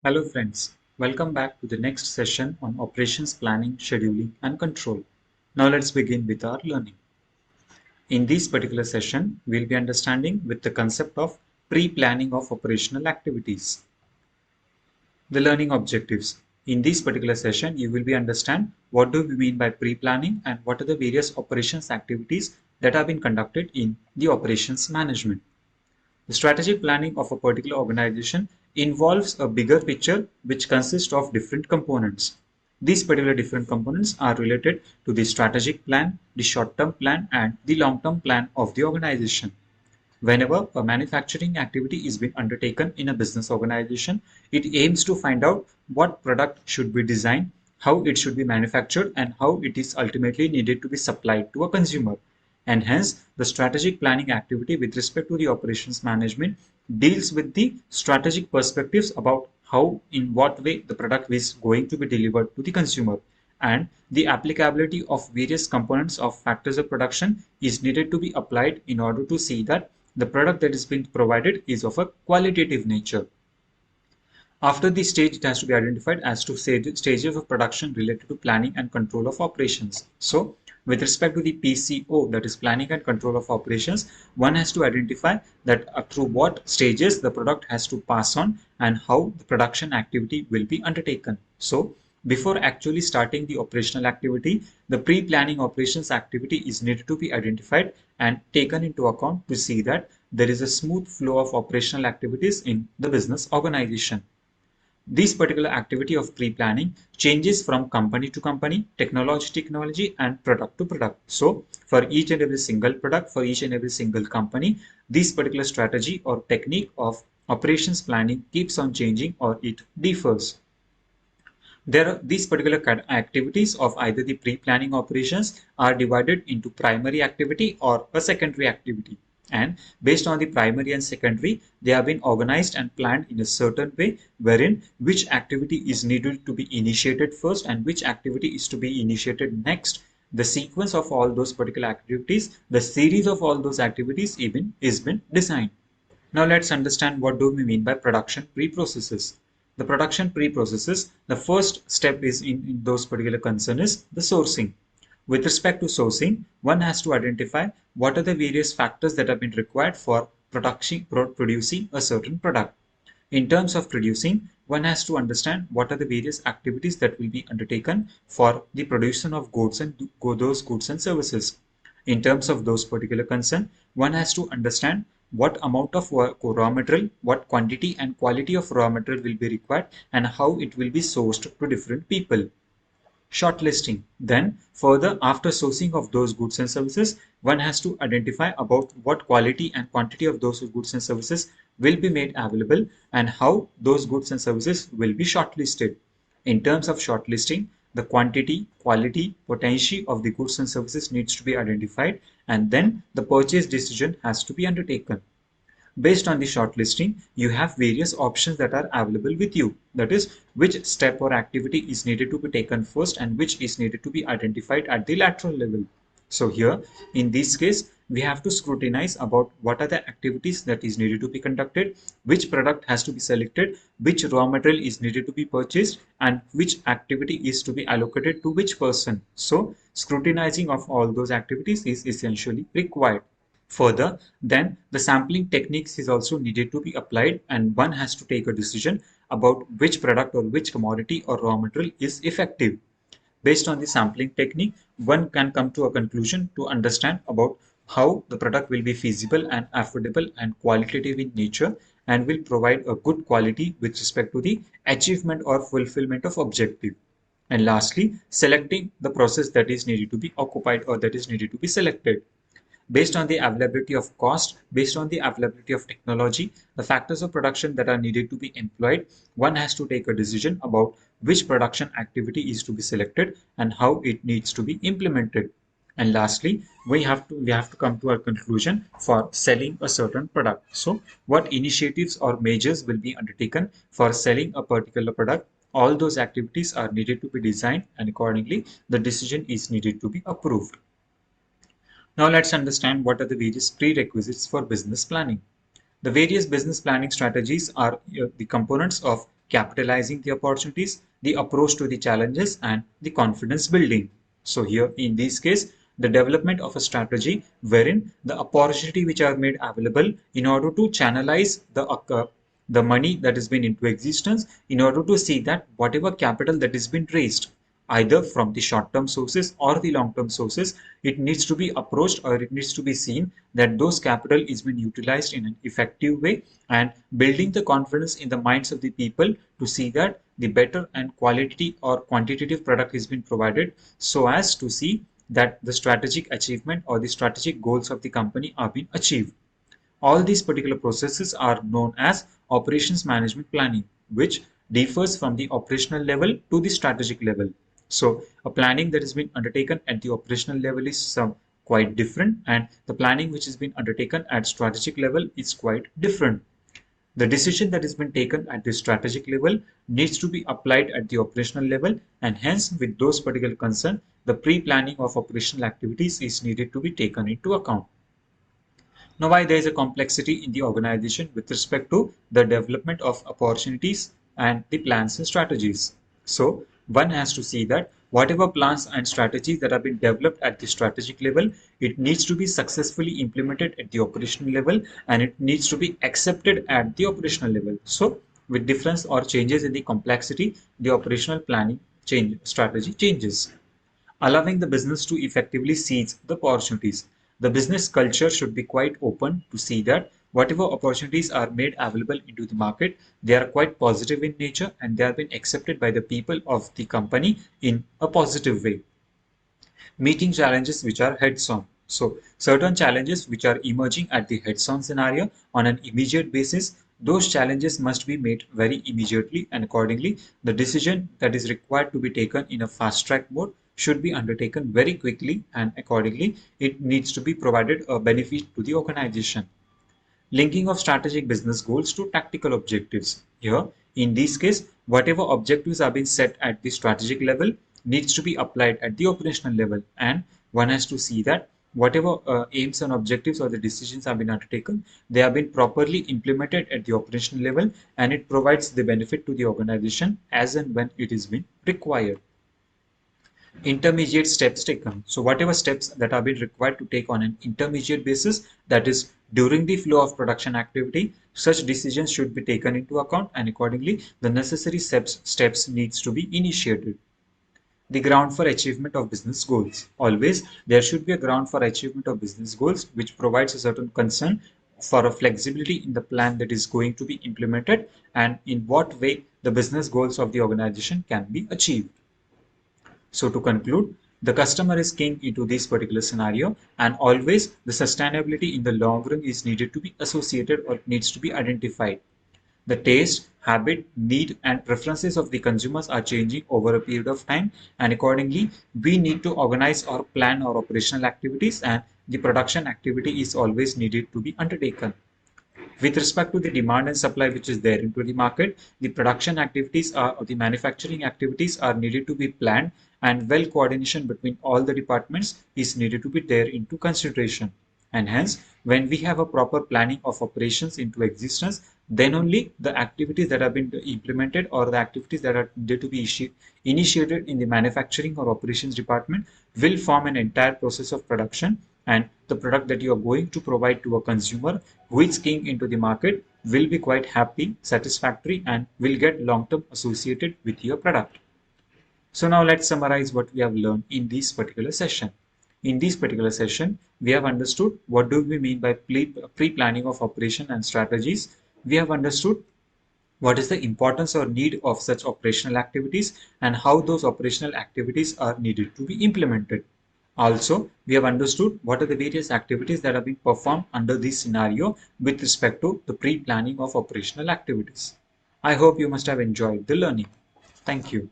Hello friends, welcome back to the next session on operations planning, scheduling and control. Now let's begin with our learning. In this particular session, we'll be understanding with the concept of pre-planning of operational activities. The learning objectives. In this particular session, you will be understand what do we mean by pre-planning and what are the various operations activities that have been conducted in the operations management. The strategic planning of a particular organization involves a bigger picture which consists of different components. These particular different components are related to the strategic plan, the short-term plan, and the long-term plan of the organization. Whenever a manufacturing activity is being undertaken in a business organization, it aims to find out what product should be designed, how it should be manufactured, and how it is ultimately needed to be supplied to a consumer. And hence, the strategic planning activity with respect to the operations management deals with the strategic perspectives about how, in what way the product is going to be delivered to the consumer. And the applicability of various components of factors of production is needed to be applied in order to see that the product that is being provided is of a qualitative nature. After this stage, it has to be identified as to stages of production related to planning and control of operations. So, with respect to the PCO, that is planning and control of operations, one has to identify that through what stages the product has to pass on and how the production activity will be undertaken. So, before actually starting the operational activity, the pre-planning operations activity is needed to be identified and taken into account to see that there is a smooth flow of operational activities in the business organization. This particular activity of pre-planning changes from company to company, technology to technology, and product to product. So, for each and every single product, for each and every single company, this particular strategy or technique of operations planning keeps on changing or it differs. These particular activities of either the pre-planning operations are divided into primary activity or a secondary activity. And based on the primary and secondary, they have been organized and planned in a certain way wherein which activity is needed to be initiated first and which activity is to be initiated next. The sequence of all those particular activities, the series of all those activities even is been designed. Now let's understand what do we mean by production pre-processes. The production pre-processes, the first step is in those particular concern is the sourcing. With respect to sourcing, one has to identify what are the various factors that have been required for producing a certain product. In terms of producing, one has to understand what are the various activities that will be undertaken for the production of those goods and services. In terms of those particular concern, one has to understand what amount of raw material, what quantity and quality of raw material will be required and how it will be sourced to different people. Shortlisting. Then further, after sourcing of those goods and services, one has to identify about what quality and quantity of those goods and services will be made available and how those goods and services will be shortlisted. In terms of shortlisting, the quantity, quality, potency of the goods and services needs to be identified and then the purchase decision has to be undertaken. Based on the shortlisting, you have various options that are available with you. That is, which step or activity is needed to be taken first and which is needed to be identified at the lateral level. So here, in this case, we have to scrutinize about what are the activities that is needed to be conducted, which product has to be selected, which raw material is needed to be purchased, and which activity is to be allocated to which person. So, scrutinizing of all those activities is essentially required. Further, then the sampling techniques is also needed to be applied and one has to take a decision about which product or which commodity or raw material is effective. Based on the sampling technique, one can come to a conclusion to understand about how the product will be feasible and affordable and qualitative in nature and will provide a good quality with respect to the achievement or fulfillment of objective. And lastly, selecting the process that is needed to be occupied or that is needed to be selected. Based on the availability of cost, based on the availability of technology, the factors of production that are needed to be employed, one has to take a decision about which production activity is to be selected and how it needs to be implemented. And lastly, we have to come to a conclusion for selling a certain product. So, what initiatives or measures will be undertaken for selling a particular product? All those activities are needed to be designed, and accordingly, the decision is needed to be approved. Now let's understand what are the various prerequisites for business planning. The various business planning strategies are the components of capitalizing the opportunities, the approach to the challenges, and the confidence building. So here in this case, the development of a strategy wherein the opportunity which are made available in order to channelize the money that has been into existence in order to see that whatever capital that has been raised either from the short-term sources or the long-term sources, it needs to be approached or it needs to be seen that those capital is being utilized in an effective way and building the confidence in the minds of the people to see that the better and quality or quantitative product is being provided so as to see that the strategic achievement or the strategic goals of the company are being achieved. All these particular processes are known as operations management planning, which differs from the operational level to the strategic level. So a planning that has been undertaken at the operational level is quite different, and the planning which has been undertaken at strategic level is quite different. The decision that has been taken at the strategic level needs to be applied at the operational level, and hence with those particular concern, the pre-planning of operational activities is needed to be taken into account. Now, why there is a complexity in the organization with respect to the development of opportunities and the plans and strategies. So, one has to see that whatever plans and strategies that have been developed at the strategic level, it needs to be successfully implemented at the operational level and it needs to be accepted at the operational level. So, with difference or changes in the complexity, the operational planning strategy changes allowing the business to effectively seize the opportunities. The business culture should be quite open to see that whatever opportunities are made available into the market, they are quite positive in nature and they are being accepted by the people of the company in a positive way. Meeting challenges which are heads-on. So certain challenges which are emerging at the heads-on scenario on an immediate basis, those challenges must be made very immediately and accordingly, the decision that is required to be taken in a fast-track mode should be undertaken very quickly and accordingly, it needs to be provided a benefit to the organization. Linking of strategic business goals to tactical objectives. Here, in this case, whatever objectives are being set at the strategic level needs to be applied at the operational level, and one has to see that whatever aims and objectives or the decisions have been undertaken, they have been properly implemented at the operational level, and it provides the benefit to the organization as and when it is being required. Intermediate steps taken. So whatever steps that are being required to take on an intermediate basis, that is during the flow of production activity, such decisions should be taken into account and accordingly the necessary steps needs to be initiated. The ground for achievement of business goals. Always there should be a ground for achievement of business goals which provides a certain concern for a flexibility in the plan that is going to be implemented and in what way the business goals of the organization can be achieved. So to conclude, the customer is king into this particular scenario and always the sustainability in the long run is needed to be associated or needs to be identified. The taste, habit, need and preferences of the consumers are changing over a period of time and accordingly we need to organize or plan our operational activities and the production activity is always needed to be undertaken. With respect to the demand and supply which is there into the market, the production activities or the manufacturing activities are needed to be planned and well coordination between all the departments is needed to be there into consideration. And hence, when we have a proper planning of operations into existence, then only the activities that have been implemented or the activities that are needed to be initiated in the manufacturing or operations department will form an entire process of production and the product that you are going to provide to a consumer who is keying into the market will be quite happy, satisfactory and will get long-term associated with your product. So now let's summarize what we have learned in this particular session. In this particular session, we have understood what do we mean by pre-planning of operation and strategies. We have understood what is the importance or need of such operational activities and how those operational activities are needed to be implemented. Also, we have understood what are the various activities that are being performed under this scenario with respect to the pre-planning of operational activities. I hope you must have enjoyed the learning. Thank you.